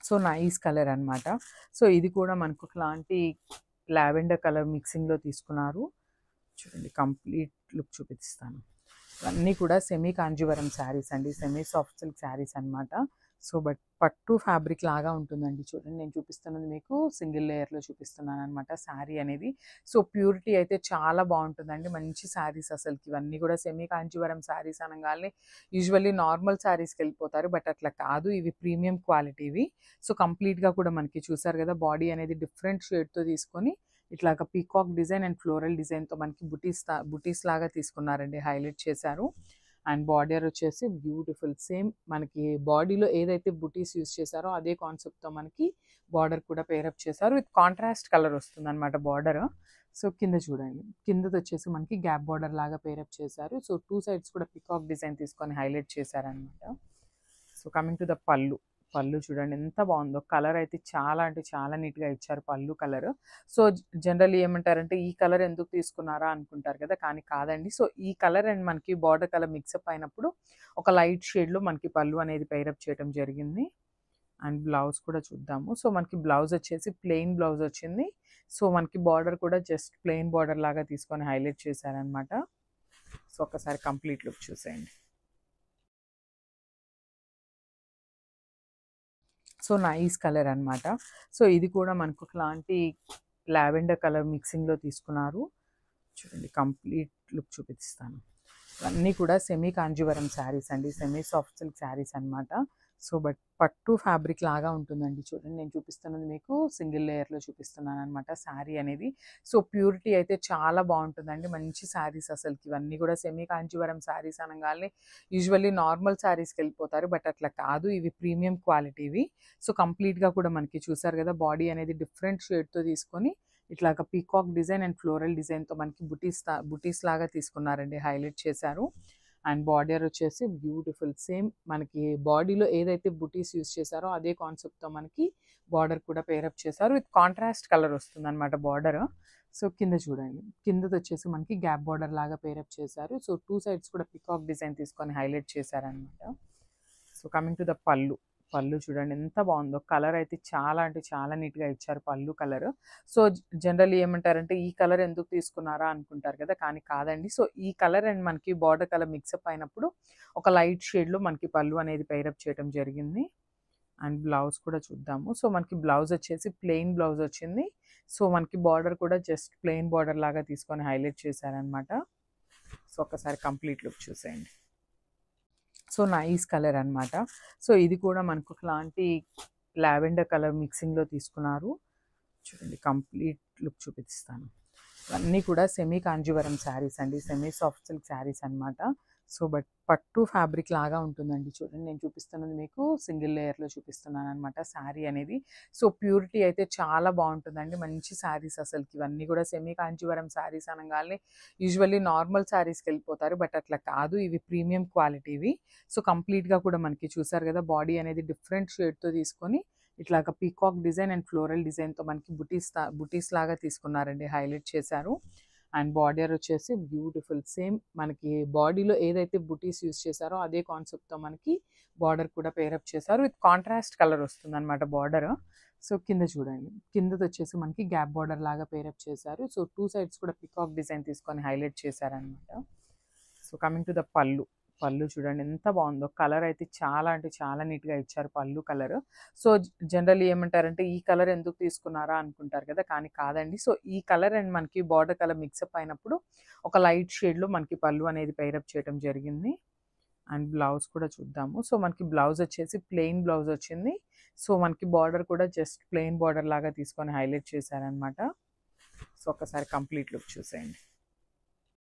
So nice colour అన్నమాట. So ఇది కూడా మనకు ఒకలాంటి లావెండర్ కలర్ మిక్సింగ్‌లో తీసుకున్నారు. చూడండి కంప్లీట్ లుక్ చూపిస్తాను. ఇవన్నీ కూడా సెమీ కాంజీవరం శారీస్ అండి. సెమీ సాఫ్ట్ సిల్క్ శారీస్ అన్నమాట. సో పట్టు ఫ్యాబ్రిక్ లాగా ఉంటుందండి. చూడండి నేను చూపిస్తున్నది మీకు సింగిల్ లేయర్‌లో చూపిస్తున్నాను అనమాట శారీ అనేది. సో ప్యూరిటీ అయితే చాలా బాగుంటుందండి. మంచి శారీస్ అసలుకి ఇవన్నీ కూడా సెమీ కాంజీవరం శారీస్ అనగానే యూజువల్లీ నార్మల్ శారీస్‌కి వెళ్ళిపోతారు. బట్ అట్లా కాదు, ఇవి ప్రీమియం క్వాలిటీవి. సో కంప్లీట్‌గా కూడా మనకి చూసారు కదా, బాడీ అనేది డిఫరెంట్ షేడ్‌తో తీసుకొని ఇట్లాగా పీకాక్ డిజైన్ అండ్ ఫ్లోరల్ డిజైన్‌తో మనకి బుటీస్ లాగా తీసుకున్నారండి, హైలైట్ చేశారు. అండ్ బార్డర్ వచ్చేసి బ్యూటిఫుల్ సేమ్ మనకి బాడీలో ఏదైతే బుటీస్ యూస్ చేశారో అదే కాన్సెప్ట్తో మనకి బార్డర్ కూడా పేరప్ చేశారు. విత్ కాంట్రాస్ట్ కలర్ వస్తుంది అనమాట బార్డర్. సో కింద చూడండి, కిందది వచ్చేసి మనకి గ్యాప్ బార్డర్ లాగా పేరప్ చేశారు. సో టూ సైడ్స్ కూడా పికాక్ డిజైన్ తీసుకొని హైలైట్ చేశారనమాట. సో కమింగ్ టు ద పళ్ళు. పళ్ళు చూడండి ఎంత బాగుందో. కలర్ అయితే చాలా అంటే చాలా నీట్గా ఇచ్చారు పళ్ళు కలర్. సో జనరల్లీ ఏమంటారంటే ఈ కలర్ ఎందుకు తీసుకున్నారా అనుకుంటారు కదా, కానీ కాదండి. సో ఈ కలర్ అండ్ మనకి బార్డర్ కలర్ మిక్సప్ అయినప్పుడు ఒక లైట్ షేడ్లో మనకి పళ్ళు అనేది పైరప్ చేయడం జరిగింది. అండ్ బ్లౌజ్ కూడా చూద్దాము. సో మనకి బ్లౌజ్ వచ్చేసి ప్లెయిన్ బ్లౌజ్ వచ్చింది. సో మనకి బార్డర్ కూడా జస్ట్ ప్లెయిన్ బార్డర్ లాగా తీసుకొని హైలైట్ చేశారనమాట. సో ఒకసారి కంప్లీట్ లుక్ చూసేయండి. సో నైస్ కలర్ అన్నమాట. సో ఇది కూడా మనకు ఒకలాంటి లావెండర్ కలర్ మిక్సింగ్‌లో తీసుకున్నారు. చూడండి కంప్లీట్ లుక్ చూపిస్తాను. ఇవన్నీ కూడా సెమీ కాంజీవరం శారీస్ అండి. సెమీ సాఫ్ట్ సిల్క్ శారీస్ అన్నమాట. సో పట్టు ఫ్యాబ్రిక్ లాగా ఉంటుందండి. చూడండి నేను చూపిస్తున్నది మీకు సింగిల్ లేయర్‌లో చూపిస్తున్నాను అనమాట శారీ అనేది. సో ప్యూరిటీ అయితే చాలా బాగుంటుందండి. మంచి శారీస్ అసలుకి ఇవన్నీ కూడా సెమీ కాంజీవరం శారీస్ అనగానే యూజువల్లీ నార్మల్ శారీస్‌కి వెళ్ళిపోతారు. బట్ అట్లా కాదు, ఇవి ప్రీమియం క్వాలిటీవి. సో కంప్లీట్‌గా కూడా మనకి చూసారు కదా, బాడీ అనేది డిఫరెంట్ షేడ్‌తో తీసుకొని ఇట్లాగా పీకాక్ డిజైన్ అండ్ ఫ్లోరల్ డిజైన్‌తో మనకి బుటీస్ లాగా తీసుకున్నారండి, హైలైట్ చేశారు. అండ్ బార్డర్ వచ్చేసి బ్యూటిఫుల్ సేమ్ మనకి బాడీలో ఏదైతే బుటీస్ యూస్ చేశారో అదే కాన్సెప్ట్తో మనకి బార్డర్ కూడా పేరప్ చేశారు. విత్ కాంట్రాస్ట్ కలర్ వస్తుంది అనమాట బార్డర్. సో కింద చూడండి, కిందది వచ్చేసి మనకి గ్యాప్ బార్డర్ లాగా పేరప్ చేశారు. సో టూ సైడ్స్ కూడా పికాక్ డిజైన్ తీసుకొని హైలైట్ చేశారనమాట. సో కమింగ్ టు ద పళ్ళు. పళ్ళు చూడండి ఎంత బాగుందో. కలర్ అయితే చాలా అంటే చాలా నీట్గా ఇచ్చారు పళ్ళు కలర్. సో జనరల్లీ ఏమంటారంటే ఈ కలర్ ఎందుకు తీసుకున్నారా అనుకుంటారు కదా, కానీ కాదండి. సో ఈ కలర్ అండ్ మనకి బార్డర్ కలర్ మిక్సప్ అయినప్పుడు ఒక లైట్ షేడ్లో మనకి పళ్ళు అనేది పైరప్ చేయడం జరిగింది. అండ్ బ్లౌజ్ కూడా చూద్దాము. సో మనకి బ్లౌజ్ వచ్చేసి ప్లెయిన్ బ్లౌజ్ వచ్చింది. సో మనకి బార్డర్ కూడా జస్ట్ ప్లెయిన్ బార్డర్ లాగా తీసుకొని హైలైట్ చేశారనమాట. సో ఒకసారి కంప్లీట్ లుక్ చూసేయండి. సో నైస్ కలర్ అన్నమాట. సో ఇది కూడా మనకు ఒకలాంటి లావెండర్ కలర్ మిక్సింగ్‌లో తీసుకున్నారు. చూడండి కంప్లీట్ లుక్ చూపిస్తాను. ఇవన్నీ కూడా సెమీ కాంజీవరం శారీస్ అండి. సెమీ సాఫ్ట్ సిల్క్ శారీస్ అన్నమాట. సో పట్టు ఫ్యాబ్రిక్ లాగా ఉంటుందండి. చూడండి నేను చూపిస్తున్నది మీకు సింగిల్ లేయర్‌లో చూపిస్తున్నాను అనమాట శారీ అనేది. సో ప్యూరిటీ అయితే చాలా బాగుంటుందండి. మంచి శారీస్ అసలుకి ఇవన్నీ కూడా సెమీ కాంజీవరం శారీస్ అనగానే యూజువల్లీ నార్మల్ శారీస్‌కి వెళ్ళిపోతారు. బట్ అట్లా కాదు, ఇవి ప్రీమియం క్వాలిటీవి. సో కంప్లీట్‌గా కూడా మనకి చూసారు కదా, బాడీ అనేది డిఫరెంట్ షేడ్‌తో తీసుకొని ఇట్లాగా పీకాక్ డిజైన్ అండ్ ఫ్లోరల్ డిజైన్‌తో మనకి బుటీస్ లాగా తీసుకున్నారండి, హైలైట్ చేశారు. అండ్ బార్డర్ వచ్చేసి బ్యూటిఫుల్ సేమ్ మనకి బాడీలో ఏదైతే బుటీస్ యూస్ చేశారో అదే కాన్సెప్ట్తో మనకి బార్డర్ కూడా పేరప్ చేశారు. విత్ కాంట్రాస్ట్ కలర్ వస్తుంది అనమాట బార్డర్. సో కింద చూడండి, కిందది వచ్చేసి మనకి గ్యాప్ బార్డర్ లాగా పేరప్ చేశారు. సో టూ సైడ్స్ కూడా పికాక్ డిజైన్ తీసుకొని హైలైట్ చేశారనమాట. సో కమింగ్ టు ద పళ్ళు. పళ్ళు చూడండి ఎంత బాగుందో. కలర్ అయితే చాలా అంటే చాలా నీట్గా ఇచ్చారు పళ్ళు కలర్. సో జనరల్లీ ఏమంటారంటే ఈ కలర్ ఎందుకు తీసుకున్నారా అనుకుంటారు కదా, కానీ కాదండి. సో ఈ కలర్ అండ్ మనకి బార్డర్ కలర్ మిక్సప్ అయినప్పుడు ఒక లైట్ షేడ్లో మనకి పళ్ళు అనేది పైరప్ చేయడం జరిగింది. అండ్ బ్లౌజ్ కూడా చూద్దాము. సో మనకి బ్లౌజ్ వచ్చేసి ప్లెయిన్ బ్లౌజ్ వచ్చింది. సో మనకి బార్డర్ కూడా జస్ట్ ప్లెయిన్ బార్డర్ లాగా తీసుకొని హైలైట్ చేశారనమాట. సో ఒకసారి కంప్లీట్ లుక్ చూసేయండి.